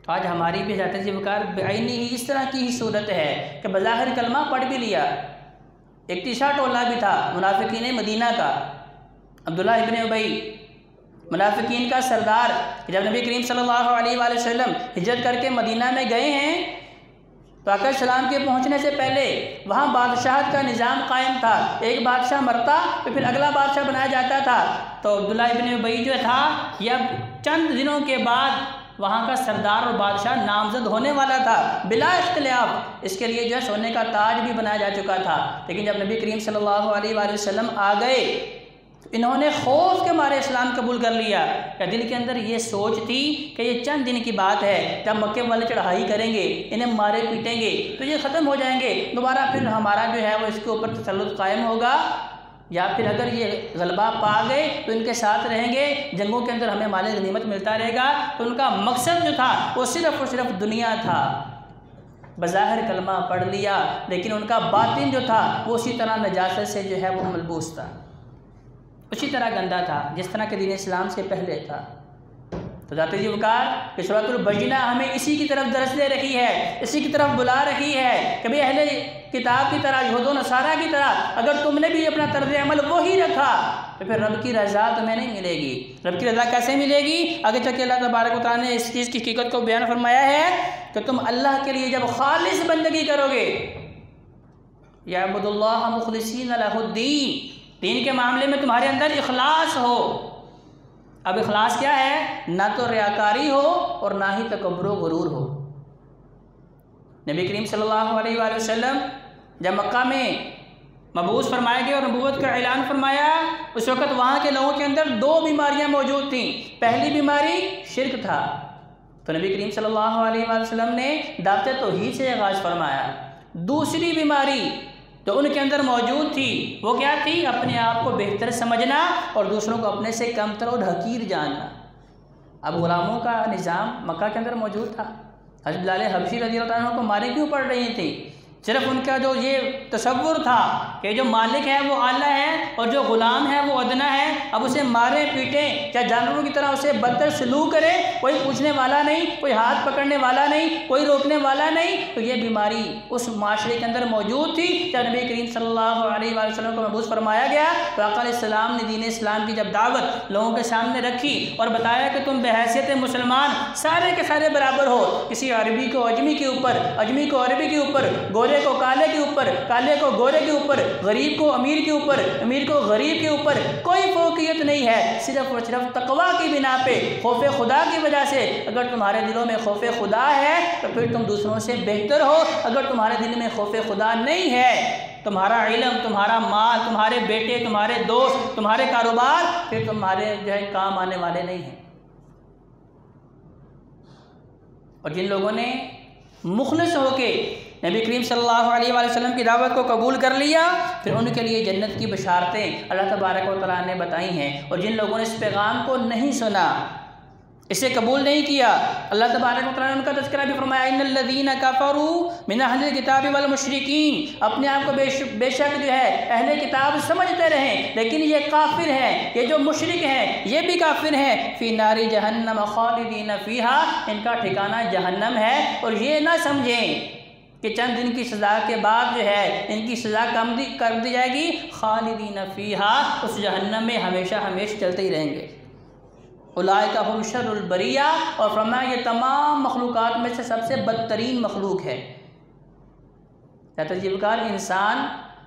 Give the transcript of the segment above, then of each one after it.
तो आज हमारी भी ज़ात ज़िवकार बेआईनी ही इस तरह की ही सूरत है कि बज़ाहिर कलमा पढ़ भी लिया, एक तीसरा टोला भी था मुनाफिकीन मदीना का, अब्दुल्लाह इब्न उबई मुनाफिकीन का सरदार। जब नबी करीम सल्लल्लाहु अलैहि वसल्लम हिजरत करके मदीना में गए हैं तो आका सलाम के पहुंचने से पहले वहाँ बादशाहत का निज़ाम कायम था। एक बादशाह मरता तो फिर अगला बादशाह बनाया जाता था। तो अब्दुल्लाह इब्न उबई जो था यह चंद दिनों के बाद वहाँ का सरदार और बादशाह नामजद होने वाला था बिला इख्तिलाफ। इसके लिए जो है सोने का ताज भी बनाया जा चुका था। लेकिन जब नबी करीम सल्लल्लाहु अलैहि वसल्लम आ गए, इन्होंने खौफ के मारे इस्लाम कबूल कर लिया। या दिल के अंदर ये सोच थी कि ये चंद दिन की बात है, जब मक्के वाले चढ़ाई करेंगे, इन्हें मारे पीटेंगे तो ये ख़त्म हो जाएंगे, दोबारा फिर हमारा जो है वो इसके ऊपर तसल्लुत कायम होगा, या फिर अगर ये गलबा पा गए तो इनके साथ रहेंगे, जंगों के अंदर हमें माल गनीमत मिलता रहेगा। तो उनका मकसद जो था वो सिर्फ़ और सिर्फ दुनिया था। बज़ाहिर कलमा पढ़ लिया लेकिन उनका बातिन जो था वो उसी तरह नजासत से जो है वो मलबूस था, उसी तरह गंदा था जिस तरह के दीन इस्लाम से पहले था। तो ज़ात ज़िवकार कि सूरतुल बय्यिना हमें इसी की तरफ दरस दे रही है, इसी की तरफ बुला रही है कि भाई अहले किताब की तरह, यहूद व नसारा की तरह अगर तुमने भी अपना तर्ज अमल वही रखा तो फिर रब की रज़ा तुम्हें नहीं मिलेगी। रब की रज़ा कैसे मिलेगी? आगे चल के अल्लाह तबारक व तआला ने इस चीज़ की हकीकत को बयान फरमाया है कि तुम अल्लाह के लिए जब खालिस बंदगी करोगे, यअबुदुल्लाह मुखलिसीन लहुद्दीन, दीन के मामले में तुम्हारे अंदर इखलास हो। अब इखलास क्या है? ना तो रियाकारी हो और ना ही तकब्बुर व गुरूर हो। नबी करीम सल्लल्लाहु अलैहि वसल्लम जब मक्का में मबूस फरमाया गया और नबूवत का ऐलान फरमाया, उस वक़्त वहाँ के लोगों के अंदर दो बीमारियाँ मौजूद थीं। पहली बीमारी शिर्क था, तो नबी करीम सल्लल्लाहु अलैहि वसल्लम ने दावत तौहीद से आगाज़ फरमाया। दूसरी बीमारी तो उनके अंदर मौजूद थी वो क्या थी? अपने आप को बेहतर समझना और दूसरों को अपने से कमतर और हकीर जानना। अब गुलामों का निज़ाम मक्का के अंदर मौजूद था। हज़रत बिलाल हबशी रज़ियल्लाहु अन्हु को मारे क्यों पड़ रही थी? सिर्फ उनका जो ये तसव्वुर था कि जो मालिक है वो आला है और जो ग़ुलाम है वो अदना है। अब उसे मारे पीटें, चाहे जानवरों की तरह उसे बदतर सलूक करे, कोई पूछने वाला नहीं, कोई हाथ पकड़ने वाला नहीं, कोई रोकने वाला नहीं। तो ये बीमारी उस माशरे के अंदर मौजूद थी। जब नबी करीम सल्लल्लाहु अलैहि वसल्लम को मबूस फरमाया गया तो आका अलैहिस्सलाम ने दीन इस्लाम की जब दावत लोगों के सामने रखी और बताया कि तुम बहैसियत मुसलमान सारे के सारे बराबर हो। किसी अरबी को अजमी के ऊपर, अजमी को अरबी के ऊपर, गोरे को काले के ऊपर, काले को गोरे के ऊपर, गरीब को अमीर के ऊपर, अमीर को गरीब के ऊपर कोई फौकियत नहीं है। सिर्फ और सिर्फ तकवा की बिना पे, खौफे खुदा की वजह से। अगर तुम्हारे दिलों में खौफे खुदा है तो फिर तुम दूसरों से बेहतर हो। अगर तुम्हारे दिल में खौफे खुदा नहीं है, तुम्हारा इल्म, तुम्हारा माल, तुम्हारे बेटे, तुम्हारे दोस्त, तुम्हारे कारोबार फिर तुम्हारे जो है काम आने वाले नहीं हैं। और जिन लोगों ने मुखलिस होके नबी करीम सल्लल्लाहु अलैहि वसल्लम की दावत को कबूल कर लिया, फिर उनके लिए जन्नत की बशारतें अल्लाह तबारक व तआला ने बताई हैं। और जिन लोगों ने इस पैगाम को नहीं सुना, इसे कबूल नहीं किया, अल्लाह तबारक व तआला ने उनका तज़किरा भी फरमाया, इन्नल लज़ीना कफ़रू मिन अहलिल किताबि वल मुशरिकीन। अपने आप को बेशक जो है अहले किताब समझते रहें, लेकिन ये काफिर हैं, ये जो मुशरिक हैं ये भी काफिर हैं। फ़ी नारी जहन्नम खालिदीन फ़ीहा, इनका ठिकाना जहन्नम है। और ये ना समझें कि चंद दिन की सज़ा के बाद जो है इनकी सज़ा कम कर दी जाएगी। खालिदीन फ़ीहा, उस जहन्नम में हमेशा हमेशा चलते ही रहेंगे। उलाइका हुम शर्रुल बरिया, और फरमाया ये तमाम मखलूक़ात में से सबसे बदतरीन मखलूक है। ज़िवकार इंसान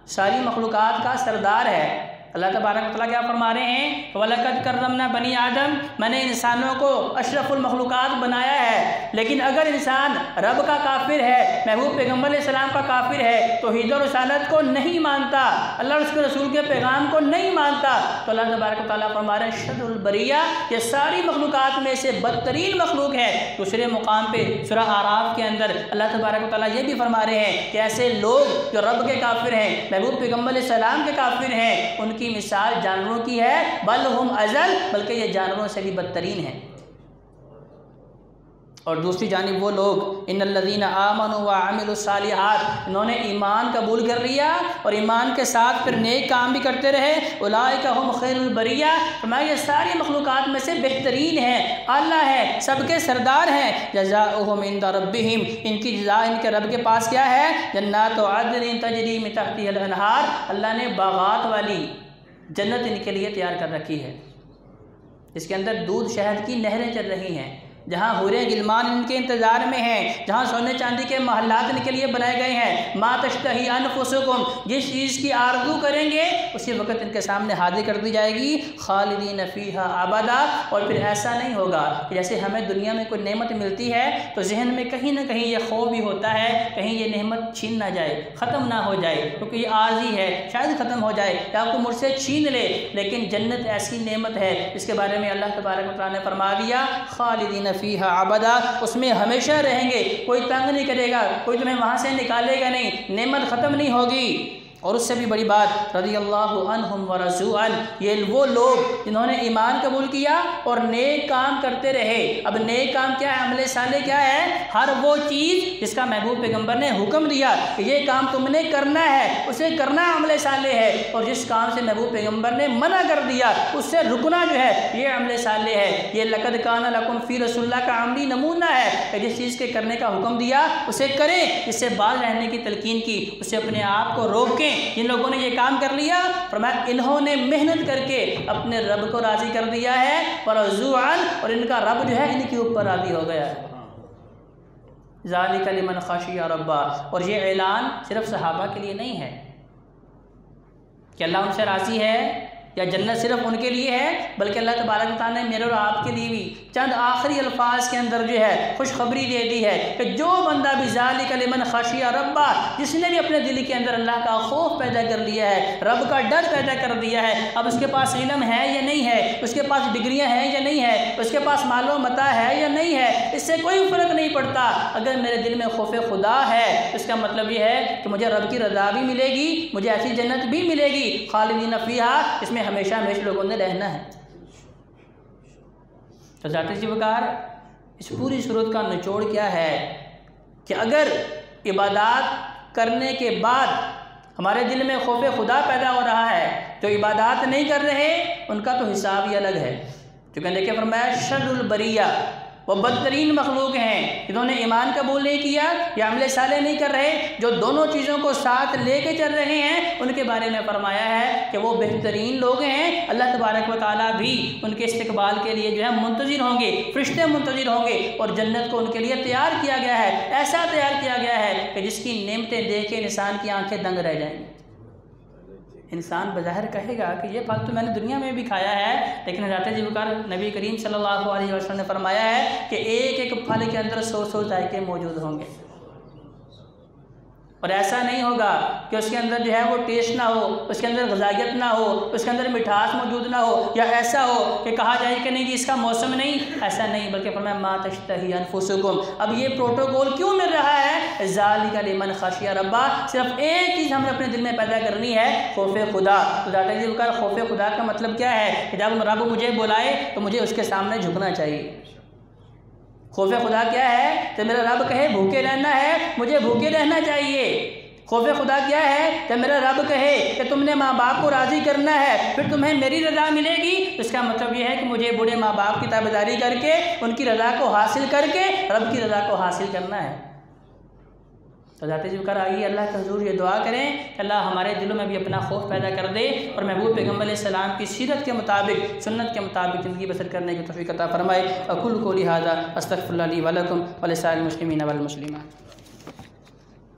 सारी मखलूक़ात का सरदार है। अल्लाह तबारक व तआला क्या फरमा रहे हैं? वलक़द कर्रमना बनी आदम, मैंने इंसानों को अशरफुल मखलूक़ात बनाया है। लेकिन अगर इंसान रब का काफिर है, महबूब पैगम्बर अलैहिस्सलाम का काफिर है, तौहीद और रिसालत को नहीं मानता, अल्लाह और उसके रसूल के पैगाम को नहीं मानता, तो अल्लाह तबारक व तआला फरमा रहे हैं शर्रुल बरिया, ये सारी मखलूक़ात में से बदतरीन मखलूक है। दूसरे मुकाम पे सूरह आराफ के अंदर अल्लाह तबारक व तआला ये भी फरमा रहे हैं कि ऐसे लोग जो रब के काफिर हैं, महबूब पैगम्बर अलैहिस्सलाम के काफिर हैं, की मिसाल जानवरों की है। बल हुम अज़ल, बल्कि ये जानवरों से भी बदतरीन है। और दूसरी जानिब वो लोग इन्नल्लज़ीना आमनू व अमिलुस्सालिहात, इन्होंने ईमान कबूल कर लिया और ईमान के साथ फिर नेक काम भी करते रहे, उलाइका हुम खैरुल बरिया, फरमाया ये सारी मखलूक़ात में से बेहतरीन है, आला है, सबके सरदार हैं। जज़ाउहुम इंदा रब्बिहिम, इनकी जज़ा इनके रब के पास क्या है? जन्नातु अदनिन तजरी मिन तहतिहल अनहार, अल्लाह ने बागात वाली जन्नत इनके लिए तैयार कर रखी है, इसके अंदर दूध शहद की नहरें चल रही हैं, जहाँ हुरे गिलमान इनके इंतज़ार में हैं, जहाँ सोने चांदी के महल्लात इनके लिए बनाए गए हैं। मा तश्तही अनफुसुकुम, जिस चीज़ की आरज़ू करेंगे उसी वक्त इनके सामने हाजिर कर दी जाएगी। खालिदीन फ़ीहा अबदा, और फिर ऐसा नहीं होगा कि जैसे हमें दुनिया में कोई नेमत मिलती है तो जहन में कहीं ना कहीं ये खौफ भी होता है कहीं ये नेमत छीन ना जाए, ख़त्म ना हो जाए, क्योंकि ये आर्जी है, शायद ख़त्म हो जाए या आपको मुझसे छीन ले। लेकिन जन्नत ऐसी नेमत है जिसके बारे में अल्लाह तबारक व तआला ने फरमा दिया खालिदीन फ़ीहा अबदा, उसमें हमेशा रहेंगे, कोई तंग नहीं करेगा, कोई तुम्हें वहाँ से निकालेगा नहीं, नेमत ख़त्म नहीं होगी। और उससे भी बड़ी बात रज़ियल्लाहु अन्हुम व रज़ू अन, ये वो लोग जिन्होंने ईमान कबूल किया और नेक काम करते रहे। अब नेक काम क्या है? अमले साले क्या है? हर वो चीज़ जिसका महबूब पैगंबर ने हुक्म दिया कि ये काम तुमने करना है, उसे करना अमले साले है, और जिस काम से महबूब पैगंबर ने मना कर दिया उससे रुकना जो है ये अमले साले है। ये लक़द काना लकुम फ़ी रसूलिल्लाह का अमली नमूना है कि जिस चीज़ के करने का हुक्म दिया उसे करें, इससे बाज रहने की तलकीन की, उसे अपने आप को रोकें। जिन लोगों ने ये काम कर लिया, फरमाया इन्होंने मेहनत करके अपने रब को राज़ी कर दिया है, और इनका रब जो है इनके ऊपर राज़ी हो गया है। ज़ालिका लिमन ख़शिया रब्बा, और ये ऐलान सिर्फ सहाबा के लिए नहीं है कि अल्लाह उनसे राज़ी है या जन्नत सिर्फ उनके लिए है, बल्कि अल्लाह तबारक व तआला ने मेरे और आपके लिए भी चंद आखिरी अल्फाज के अंदर जो है खुशखबरी दे दी है कि जो बंदा भी ज़ालिका लिमन ख़शिया रब्बा, जिसने भी अपने दिल के अंदर अल्लाह का खौफ पैदा कर लिया है, रब का डर पैदा कर दिया है। अब उसके पास इल्म है या नहीं है, उसके पास डिग्रियाँ हैं या नहीं है, उसके पास मालो मता है या नहीं है, इससे कोई फ़र्क नहीं पड़ता। अगर मेरे दिल में खौफ खुदा है, इसका मतलब ये है कि मुझे रब की रज़ा भी मिलेगी, मुझे ऐसी जन्नत भी मिलेगी, खालिदीन फ़ीहा, इसमें हमेशा हमेशा लोगों ने रहना है। तो ज़ात जी वकार, इस पूरी सूरत का निचोड़ क्या है कि अगर इबादत करने के बाद हमारे दिल में खौफ खुदा पैदा हो रहा है, जो इबादत नहीं कर रहे उनका तो हिसाब ही अलग है। क्योंकि देखिए फरमाया शर्रुल बरिया, वो बदतरीन मखलूक हैं जिन्होंने ईमान कबूल नहीं किया या अमले साले नहीं कर रहे, जो दोनों चीज़ों को साथ लेके चल रहे हैं, उनके बारे में फरमाया है कि वो बेहतरीन लोग हैं। अल्लाह तबारक व तआला भी उनके इस्तकबाल के लिए जो है मुंतज़िर होंगे, फरिश्ते मुंतज़िर होंगे, और जन्नत को उनके लिए तैयार किया गया है, ऐसा तैयार किया गया है कि जिसकी नेमतें देख के इंसान की आंखें दंग रह जाएंगी। इंसान बज़ाहिर कहेगा कि ये फल तो मैंने दुनिया में भी खाया है, लेकिन हज़रत जी वकार नबी करीम सल्लल्लाहु अलैहि वसल्लम ने फरमाया है कि एक एक फल के अंदर 100 जायके मौजूद होंगे, और ऐसा नहीं होगा कि उसके अंदर जो है वो टेस्ट ना हो, उसके अंदर ग़िज़ाइयत ना हो, उसके अंदर मिठास मौजूद ना हो, या ऐसा हो कि कहा जाए कि नहीं जी इसका मौसम नहीं, ऐसा नहीं, बल्कि फरमाया मा तश्तही अनफुसुकुम। अब ये प्रोटोकॉल क्यों मिल रहा है? ज़ालिका लिमन ख़शिया रब्बा, सिर्फ एक चीज़ हमें अपने दिल में पैदा करनी है, खौफ खुदा। तो ज़ात जी का खौफ खुदा का मतलब क्या है कि जब रब मुझे बुलाए तो मुझे उसके सामने झुकना चाहिए। खौफ खुदा क्या है? तो मेरा रब कहे भूखे रहना है, मुझे भूखे रहना चाहिए। खौफ खुदा क्या है? तो मेरा रब कहे कि तुमने माँ बाप को राज़ी करना है, फिर तुम्हें मेरी रज़ा मिलेगी। इसका मतलब यह है कि मुझे बूढ़े माँ बाप की ताबेदारी करके उनकी रज़ा को हासिल करके रब की रज़ा को हासिल करना है। तो ज़ात जी वकार आइए अल्लाह के हुज़ूर ये दुआ करें कि अल्लाह हमारे दिलों में भी अपना खौफ पैदा कर दे और महबूब पैगम्बर अलैहिस्सलाम की सीरत के मुताबिक, सुन्नत के मुताबिक ज़िंदगी बसर करने की तौफ़ीक़ अता फ़रमाए। अक़ूलु क़ौली हाज़ा अस्तग़फ़िरुल्लाह ली व लकुम व लिसाइरिल मुस्लिमीन वल मुस्लिमात।